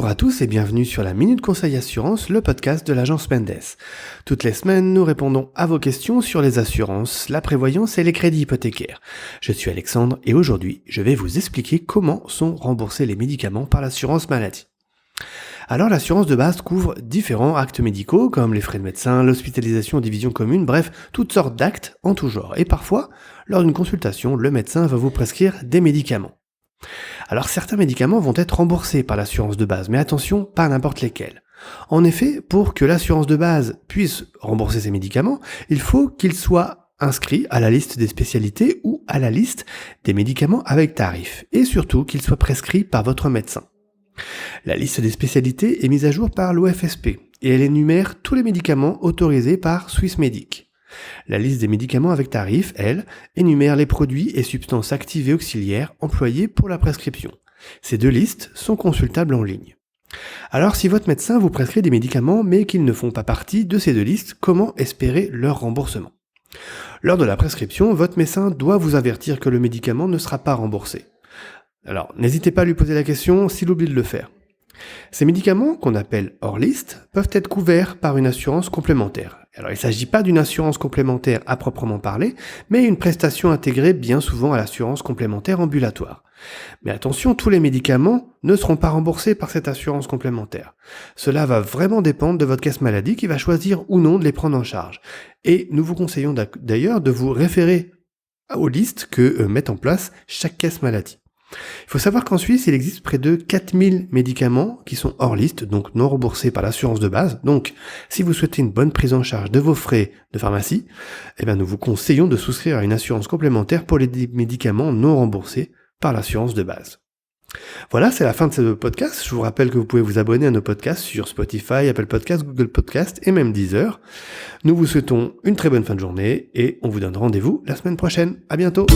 Bonjour à tous et bienvenue sur la Minute Conseil Assurance, le podcast de l'agence Mendes. Toutes les semaines, nous répondons à vos questions sur les assurances, la prévoyance et les crédits hypothécaires. Je suis Alexandre et aujourd'hui, je vais vous expliquer comment sont remboursés les médicaments par l'assurance maladie. Alors l'assurance de base couvre différents actes médicaux comme les frais de médecin, l'hospitalisation en division commune, bref, toutes sortes d'actes en tout genre. Et parfois, lors d'une consultation, le médecin va vous prescrire des médicaments. Alors certains médicaments vont être remboursés par l'assurance de base, mais attention, pas n'importe lesquels. En effet, pour que l'assurance de base puisse rembourser ces médicaments, il faut qu'ils soient inscrits à la liste des spécialités ou à la liste des médicaments avec tarif, et surtout qu'ils soient prescrits par votre médecin. La liste des spécialités est mise à jour par l'OFSP, et elle énumère tous les médicaments autorisés par Swissmedic. La liste des médicaments avec tarif, elle, énumère les produits et substances actives et auxiliaires employés pour la prescription. Ces deux listes sont consultables en ligne. Alors si votre médecin vous prescrit des médicaments mais qu'ils ne font pas partie de ces deux listes, comment espérer leur remboursement ? Lors de la prescription, votre médecin doit vous avertir que le médicament ne sera pas remboursé. Alors n'hésitez pas à lui poser la question s'il oublie de le faire. Ces médicaments, qu'on appelle hors liste, peuvent être couverts par une assurance complémentaire. Alors il ne s'agit pas d'une assurance complémentaire à proprement parler, mais une prestation intégrée bien souvent à l'assurance complémentaire ambulatoire. Mais attention, tous les médicaments ne seront pas remboursés par cette assurance complémentaire. Cela va vraiment dépendre de votre caisse maladie qui va choisir ou non de les prendre en charge. Et nous vous conseillons d'ailleurs de vous référer aux listes que met en place chaque caisse maladie. Il faut savoir qu'en Suisse, il existe près de 4000 médicaments qui sont hors liste, donc non remboursés par l'assurance de base. Donc, si vous souhaitez une bonne prise en charge de vos frais de pharmacie, nous vous conseillons de souscrire à une assurance complémentaire pour les médicaments non remboursés par l'assurance de base. Voilà, c'est la fin de ce podcast. Je vous rappelle que vous pouvez vous abonner à nos podcasts sur Spotify, Apple Podcasts, Google Podcasts et même Deezer. Nous vous souhaitons une très bonne fin de journée et on vous donne rendez-vous la semaine prochaine. À bientôt!